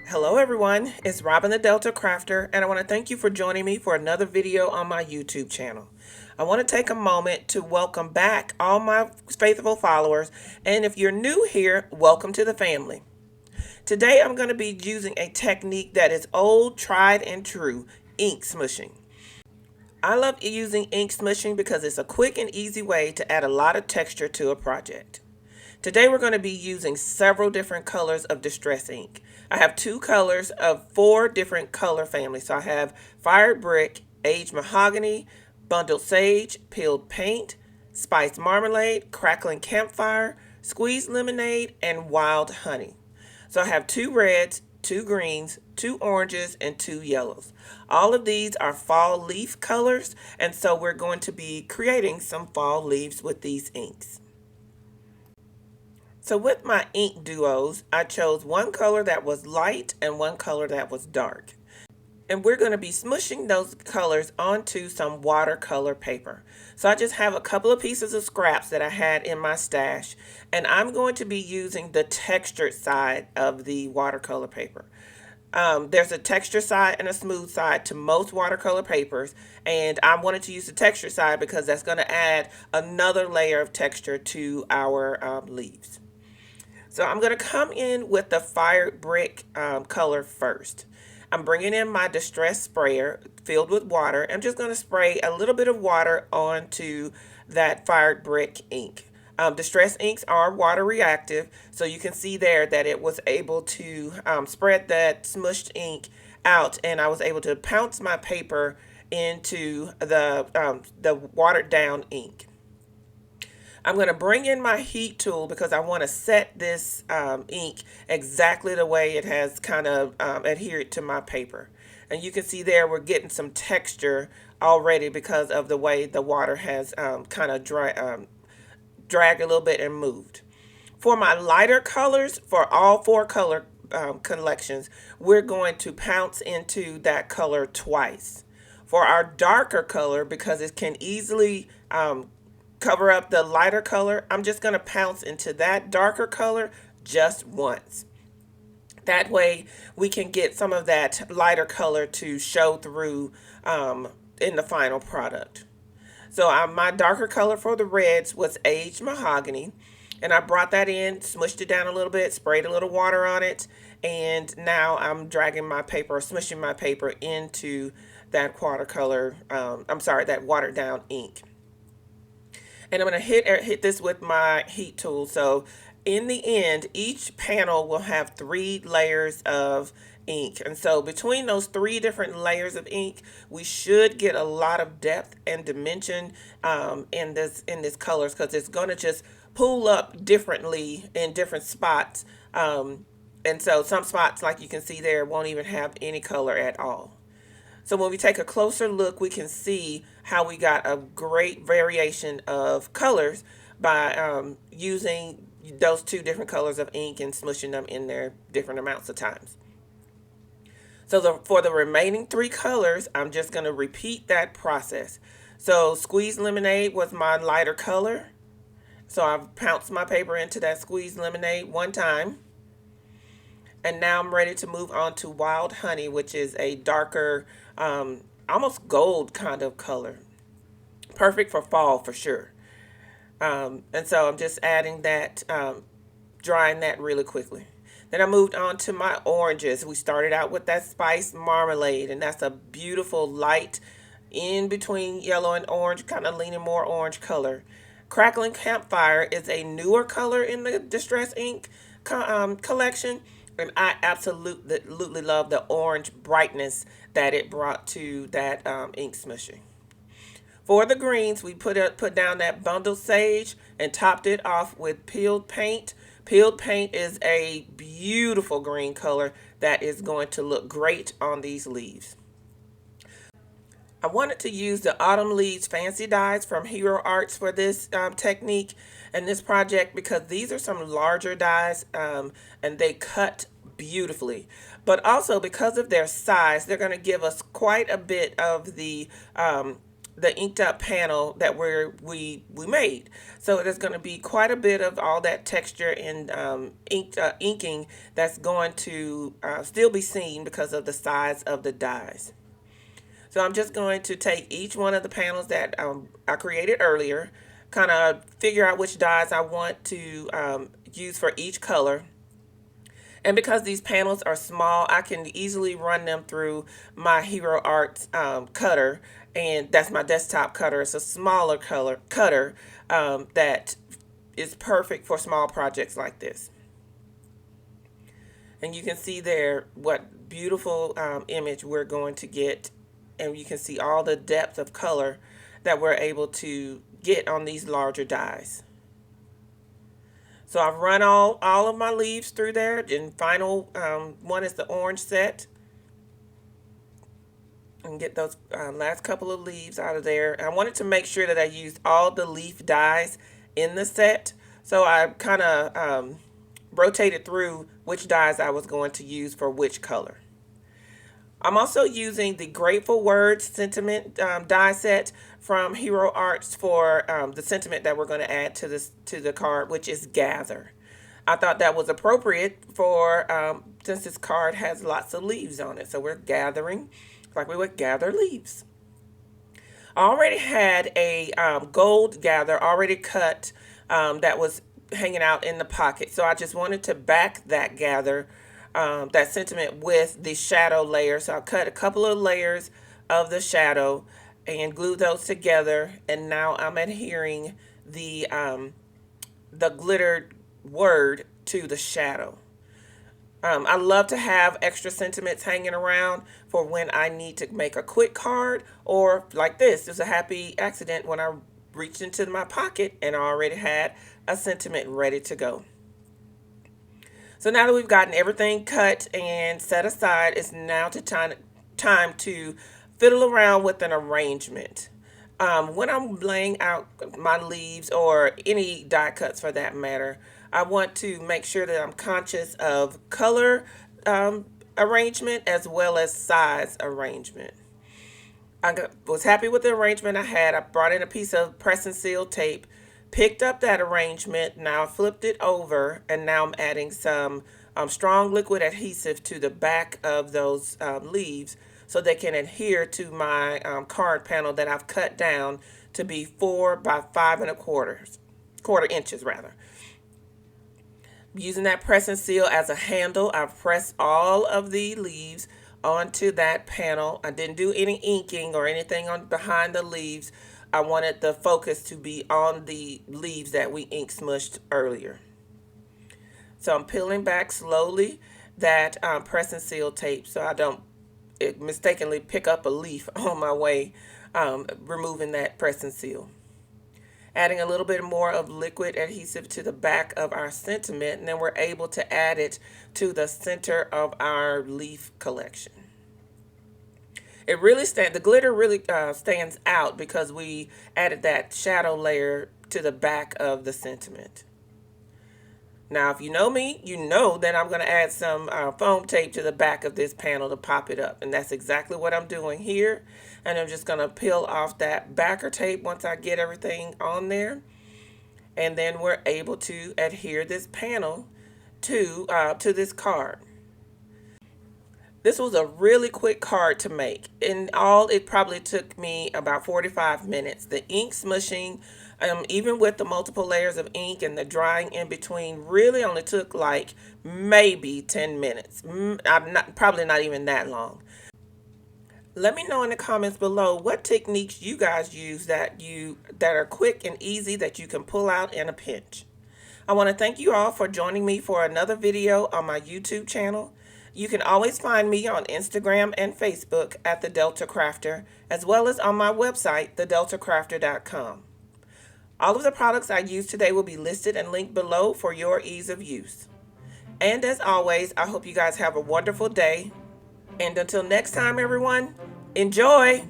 Hello everyone, it's Robin the Delta Crafter, and I want to thank you for joining me for another video on my YouTube channel. I want to take a moment to welcome back all my faithful followers, and if you're new here, welcome to the family. Today I'm going to be using a technique that is old, tried, and true, ink smooshing. I love using ink smooshing because it's a quick and easy way to add a lot of texture to a project. Today we're going to be using several different colors of distress ink. I have two colors of four different color families. So I have Fired Brick, Aged Mahogany, Bundled Sage, Peeled Paint, Spiced Marmalade, Crackling Campfire, Squeezed Lemonade, and Wild Honey. So I have two reds, two greens, two oranges, and two yellows. All of these are fall leaf colors, and so we're going to be creating some fall leaves with these inks. So with my ink duos, I chose one color that was light and one color that was dark. And we're going to be smooshing those colors onto some watercolor paper. So I just have a couple of pieces of scraps that I had in my stash, and I'm going to be using the textured side of the watercolor paper. There's a texture side and a smooth side to most watercolor papers, and I wanted to use the texture side because that's going to add another layer of texture to our leaves. So I'm going to come in with the Fired Brick color first. I'm bringing in my distress sprayer filled with water. I'm just going to spray a little bit of water onto that Fired Brick ink. Distress inks are water reactive, so you can see there that it was able to spread that smushed ink out, and I was able to pounce my paper into the watered down ink. I'm going to bring in my heat tool because I want to set this ink exactly the way it has kind of adhered to my paper. And you can see there we're getting some texture already because of the way the water has kind of dragged a little bit and moved. For my lighter colors, for all four color collections, we're going to pounce into that color twice. For our darker color, because it can easily cover up the lighter color, I'm just going to pounce into that darker color just once. That way we can get some of that lighter color to show through in the final product. So my darker color for the reds was Aged Mahogany, and I brought that in, smushed it down a little bit, sprayed a little water on it, and now I'm dragging my paper, or smushing my paper into that watercolor, that watered down ink. And I'm going to hit this with my heat tool. So in the end, each panel will have 3 layers of ink. And so between those 3 different layers of ink, we should get a lot of depth and dimension in this colors, because it's going to just pull up differently in different spots. And so some spots, like you can see there, won't even have any color at all. So when we take a closer look, we can see how we got a great variation of colors by using those 2 different colors of ink and smushing them in there different amounts of times. So for the remaining 3 colors, I'm just going to repeat that process. So Squeezed Lemonade was my lighter color. So I've pounced my paper into that Squeezed Lemonade one time. And now I'm ready to move on to Wild Honey, which is a darker, almost gold kind of color. Perfect for fall for sure. And so I'm just adding that, drying that really quickly. Then I moved on to my oranges. We started out with that Spiced Marmalade, and that's a beautiful light in between yellow and orange, kind of leaning more orange color. Crackling Campfire is a newer color in the Distress Ink collection. And I absolutely love the orange brightness that it brought to that ink smushing. For the greens, we put down that Bundled Sage and topped it off with Peeled Paint. Peeled Paint is a beautiful green color that is going to look great on these leaves. I wanted to use the Autumn Leaves Fancy Dies from Hero Arts for this technique and this project, because these are some larger dies and they cut beautifully. But also because of their size, they're going to give us quite a bit of the the inked up panel that we made. So there's going to be quite a bit of all that texture and inking that's going to still be seen because of the size of the dies. So I'm just going to take each one of the panels that I created earlier, kind of figure out which dies I want to use for each color. And because these panels are small, I can easily run them through my Hero Arts cutter, and that's my desktop cutter. It's a smaller cutter that is perfect for small projects like this. And you can see there what beautiful image we're going to get, and you can see all the depth of color that we're able to get on these larger dies. So I've run all of my leaves through there. And final one is the orange set. And get those last couple of leaves out of there. And I wanted to make sure that I used all the leaf dies in the set. So I kind of rotated through which dies I was going to use for which color. I'm also using the Grateful Words sentiment die set from Hero Arts for the sentiment that we're going to add to the card, which is gather. I thought that was appropriate for since this card has lots of leaves on it. So we're gathering like we would gather leaves. I already had a gold gather already cut that was hanging out in the pocket. So I just wanted to back that gather, that sentiment with the shadow layer. So I cut a couple of layers of the shadow and glued those together. And now I'm adhering the glittered word to the shadow. I love to have extra sentiments hanging around for when I need to make a quick card, or like this. It's a happy accident when I reached into my pocket and I already had a sentiment ready to go. So now that we've gotten everything cut and set aside, it's now time to fiddle around with an arrangement. When I'm laying out my leaves, or any die cuts for that matter, I want to make sure that I'm conscious of color arrangement as well as size arrangement. Was happy with the arrangement I had. I brought in a piece of press and seal tape, picked up that arrangement, now I flipped it over, and now I'm adding some strong liquid adhesive to the back of those leaves so they can adhere to my card panel that I've cut down to be 4 by 5 1/4 inches rather. Using that press and seal as a handle, I've pressed all of the leaves onto that panel. I didn't do any inking or anything on behind the leaves. I wanted the focus to be on the leaves that we ink smushed earlier. So I'm peeling back slowly that press and seal tape so I don't mistakenly pick up a leaf on my way removing that press and seal. Adding a little bit more of liquid adhesive to the back of our sentiment, and then we're able to add it to the center of our leaf collection. It really the glitter really stands out because we added that shadow layer to the back of the sentiment. Now, if you know me, you know that I'm going to add some foam tape to the back of this panel to pop it up. And that's exactly what I'm doing here. And I'm just going to peel off that backer tape once I get everything on there. And then we're able to adhere this panel to this card. This was a really quick card to make. In all, it probably took me about 45 minutes. The ink smushing, even with the multiple layers of ink and the drying in between, really only took like maybe 10 minutes. Probably not even that long. Let me know in the comments below what techniques you guys use that are quick and easy that you can pull out in a pinch. I want to thank you all for joining me for another video on my YouTube channel. You can always find me on Instagram and Facebook at The Delta Crafter, as well as on my website, thedeltacrafter.com. All of the products I used today will be listed and linked below for your ease of use. And as always, I hope you guys have a wonderful day. And until next time, everyone, enjoy!